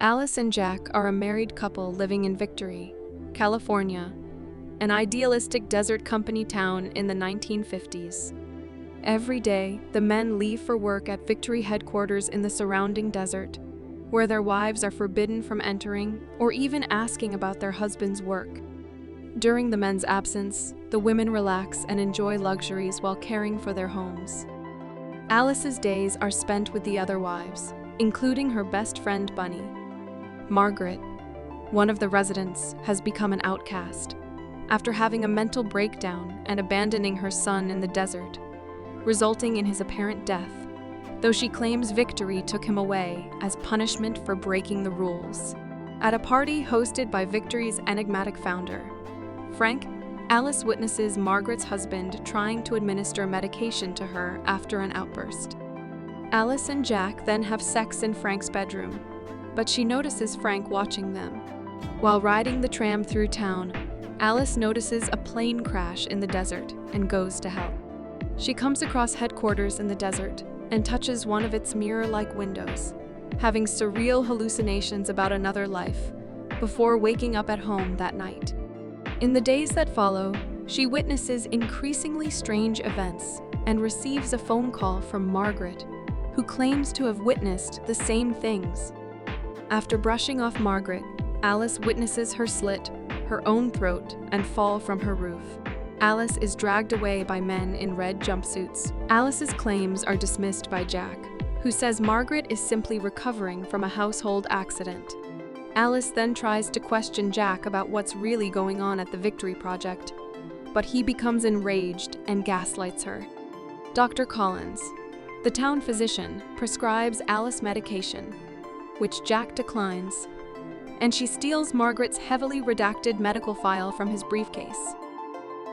Alice and Jack are a married couple living in Victory, California, an idealistic desert company town in the 1950s. Every day, the men leave for work at Victory headquarters in the surrounding desert, where their wives are forbidden from entering or even asking about their husband's work. During the men's absence, the women relax and enjoy luxuries while caring for their homes. Alice's days are spent with the other wives, including her best friend Bunny. Margaret, one of the residents, has become an outcast after having a mental breakdown and abandoning her son in the desert, resulting in his apparent death, though she claims Victory took him away as punishment for breaking the rules. At a party hosted by Victory's enigmatic founder, Frank, Alice witnesses Margaret's husband trying to administer medication to her after an outburst. Alice and Jack then have sex in Frank's bedroom, but she notices Frank watching them. While riding the tram through town, Alice notices a plane crash in the desert and goes to help. She comes across headquarters in the desert and touches one of its mirror-like windows, having surreal hallucinations about another life, before waking up at home that night. In the days that follow, she witnesses increasingly strange events and receives a phone call from Margaret, who claims to have witnessed the same things. After brushing off Margaret, Alice witnesses her slit her own throat and fall from her roof. Alice is dragged away by men in red jumpsuits. Alice's claims are dismissed by Jack, who says Margaret is simply recovering from a household accident. Alice then tries to question Jack about what's really going on at the Victory Project, but he becomes enraged and gaslights her. Dr. Collins, the town physician, prescribes Alice medication, which Jack declines, and she steals Margaret's heavily redacted medical file from his briefcase.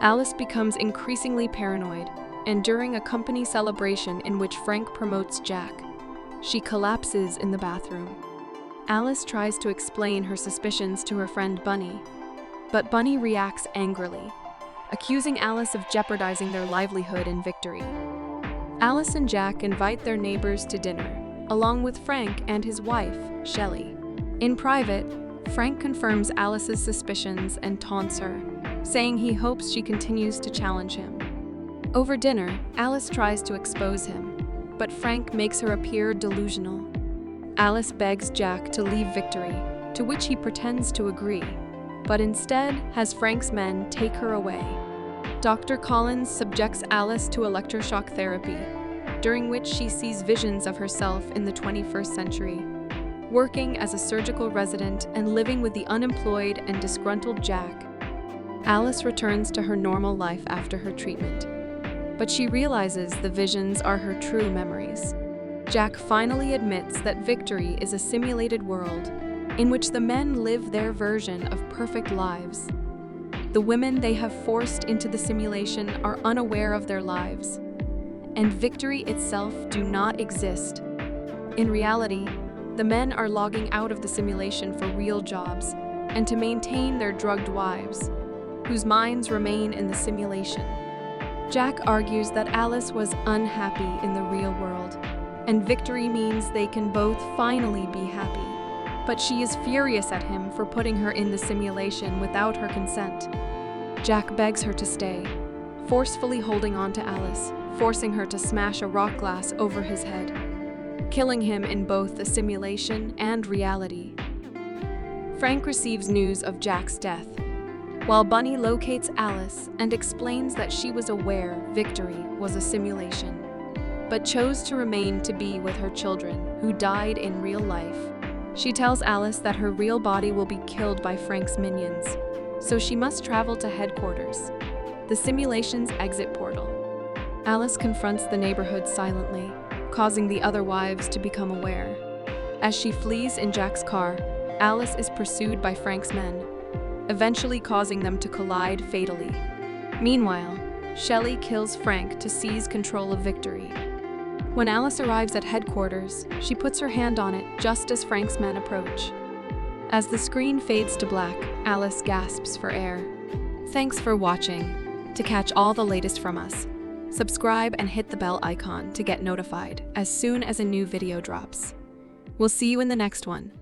Alice becomes increasingly paranoid, and during a company celebration in which Frank promotes Jack, she collapses in the bathroom. Alice tries to explain her suspicions to her friend Bunny, but Bunny reacts angrily, accusing Alice of jeopardizing their livelihood in Victory. Alice and Jack invite their neighbors to dinner, along with Frank and his wife, Shelley. In private, Frank confirms Alice's suspicions and taunts her, saying he hopes she continues to challenge him. Over dinner, Alice tries to expose him, but Frank makes her appear delusional. Alice begs Jack to leave Victory, to which he pretends to agree, but instead has Frank's men take her away. Dr. Collins subjects Alice to electroshock therapy, during which she sees visions of herself in the 21st century, working as a surgical resident and living with the unemployed and disgruntled Jack. Alice returns to her normal life after her treatment, but she realizes the visions are her true memories. Jack finally admits that Victory is a simulated world in which the men live their version of perfect lives. The women they have forced into the simulation are unaware of their lives, and Victory itself do not exist. In reality, the men are logging out of the simulation for real jobs and to maintain their drugged wives, whose minds remain in the simulation. Jack argues that Alice was unhappy in the real world, and Victory means they can both finally be happy. But she is furious at him for putting her in the simulation without her consent. Jack begs her to stay, forcefully holding on to Alice, forcing her to smash a rock glass over his head, killing him in both the simulation and reality. Frank receives news of Jack's death, while Bunny locates Alice and explains that she was aware Victory was a simulation, but chose to remain to be with her children, who died in real life. She tells Alice that her real body will be killed by Frank's minions, so she must travel to headquarters, the simulation's exit portal. Alice confronts the neighborhood silently, causing the other wives to become aware. As she flees in Jack's car, Alice is pursued by Frank's men, eventually causing them to collide fatally. Meanwhile, Shelley kills Frank to seize control of Victory. When Alice arrives at headquarters, she puts her hand on it just as Frank's men approach. As the screen fades to black, Alice gasps for air. Thanks for watching. To catch all the latest from us, subscribe and hit the bell icon to get notified as soon as a new video drops. We'll see you in the next one.